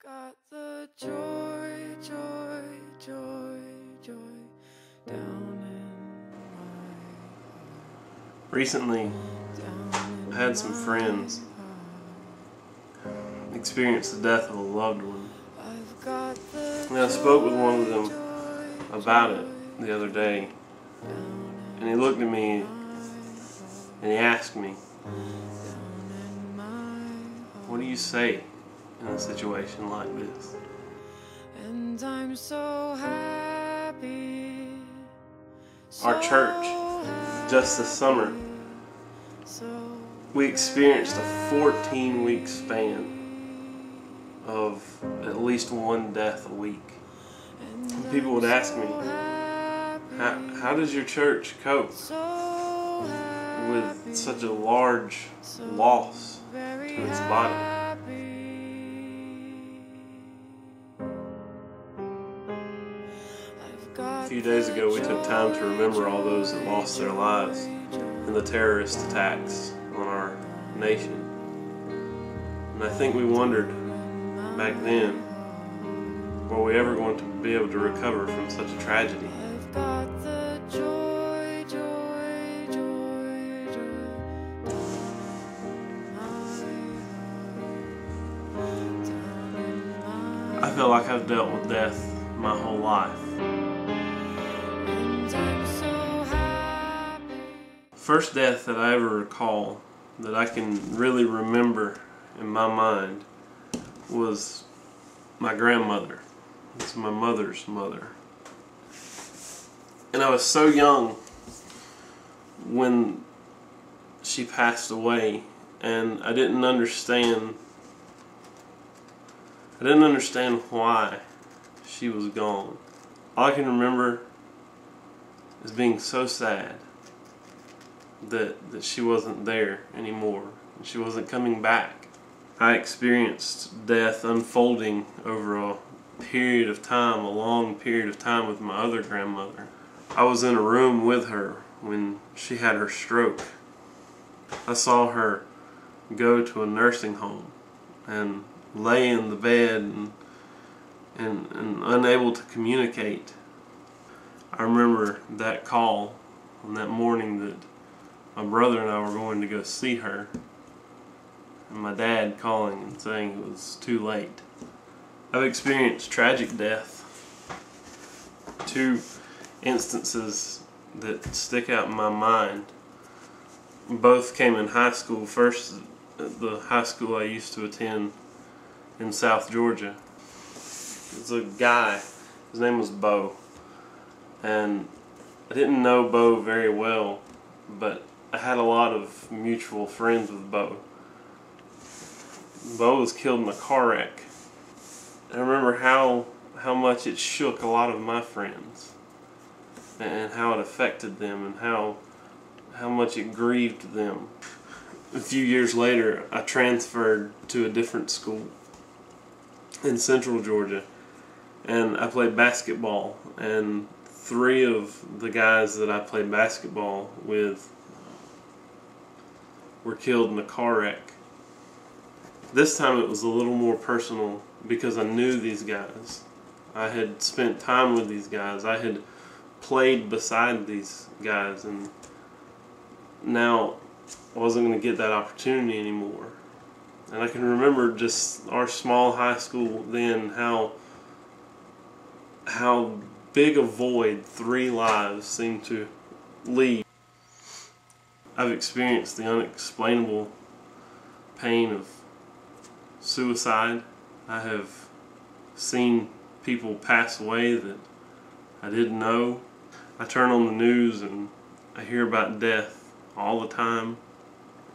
got the joy, joy, joy, joy down in my heart. Recently, I had some friends experience the death of a loved one. And I spoke with one of them about it the other day. And he looked at me and he asked me, what do you say in a situation like this? And I'm so happy. Our church, just this summer, we experienced a 14-week span of at least one death a week. And people would ask me, how does your church cope with such a large loss to its body? A few days ago, we took time to remember all those that lost their lives in the terrorist attacks on our nation. And I think we wondered back then, were we ever going to be able to recover from such a tragedy? I feel like I've dealt with death my whole life. First death that I ever recall, that I can really remember in my mind, was my grandmother. It's my mother's mother. And I was so young when she passed away, and I didn't understand why she was gone. All I can remember is being so sad that she wasn't there anymore, and she wasn't coming back. I experienced death unfolding over a period of time, a long period of time, with my other grandmother. I was in a room with her when she had her stroke. I saw her go to a nursing home and lay in the bed and unable to communicate. I remember that call on that morning that my brother and I were going to go see her, and my dad calling and saying it was too late. I've experienced tragic death. Two instances that stick out in my mind. Both came in high school. First, at the high school I used to attend in South Georgia. There's a guy, his name was Bo, and I didn't know Bo very well, but I had a lot of mutual friends with Bo. Bo was killed in a car wreck. I remember how much it shook a lot of my friends, and how it affected them, and how much it grieved them. A few years later, I transferred to a different school in Central Georgia, and I played basketball, and three of the guys that I played basketball with were killed in a car wreck. This time it was a little more personal because I knew these guys. I had spent time with these guys. I had played beside these guys, and now I wasn't going to get that opportunity anymore. And I can remember just our small high school then, how big a void 3 lives seemed to leave. I've experienced the unexplainable pain of suicide. I have seen people pass away that I didn't know. I turn on the news and I hear about death all the time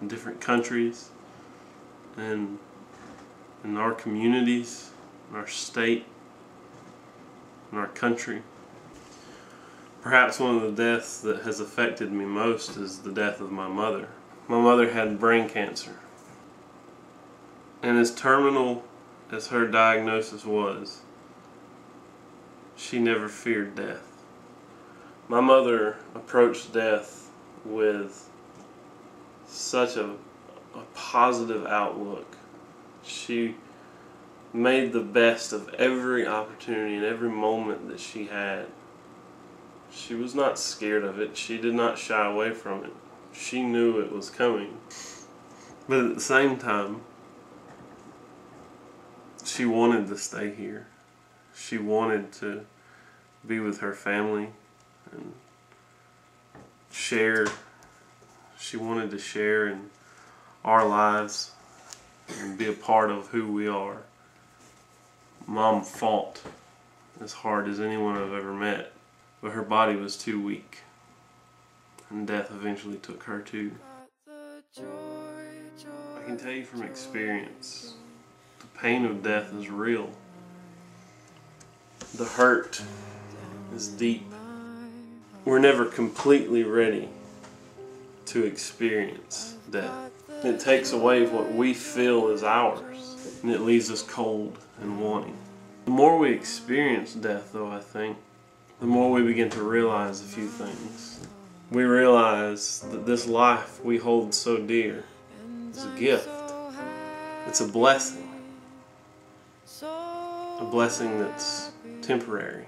in different countries and in our communities, in our state, in our country. Perhaps one of the deaths that has affected me most is the death of my mother. My mother had brain cancer. And as terminal as her diagnosis was, she never feared death. My mother approached death with such a positive outlook. She made the best of every opportunity and every moment that she had. She was not scared of it. She did not shy away from it. She knew it was coming. But at the same time, she wanted to stay here. She wanted to be with her family and share. She wanted to share in our lives and be a part of who we are. Mom fought as hard as anyone I've ever met, but her body was too weak, and death eventually took her too. I can tell you from experience, the pain of death is real. The hurt is deep. We're never completely ready to experience death. It takes away what we feel is ours, and it leaves us cold and wanting. The more we experience death, though, I think, the more we begin to realize a few things. We realize that this life we hold so dear is a gift. It's a blessing. A blessing that's temporary.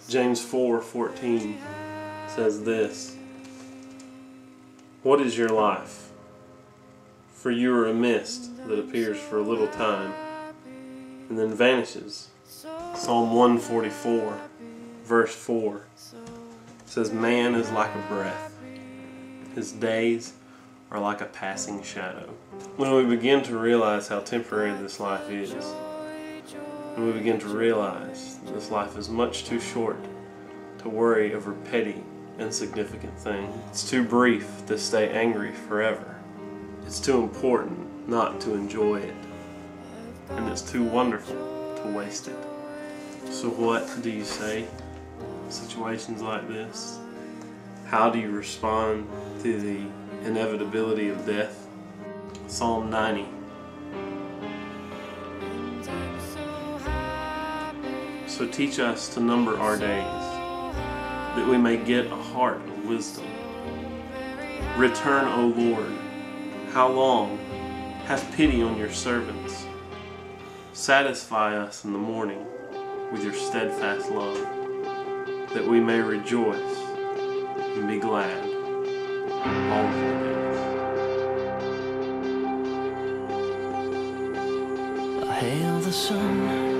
James 4:14 says this: "What is your life? For you are a mist that appears for a little time and then vanishes." Psalm 144 verse 4 says, "Man is like a breath. His days are like a passing shadow." When we begin to realize how temporary this life is, when we begin to realize that this life is much too short to worry over petty, insignificant things, it's too brief to stay angry forever, it's too important not to enjoy it, and it's too wonderful to waste it. So what do you say in situations like this? How do you respond to the inevitability of death? Psalm 90. So teach us to number our days, that we may get a heart of wisdom. Return, O Lord. How long? Have pity on your servants. Satisfy us in the morning with your steadfast love, that we may rejoice and be glad all of our days. Hail the sun.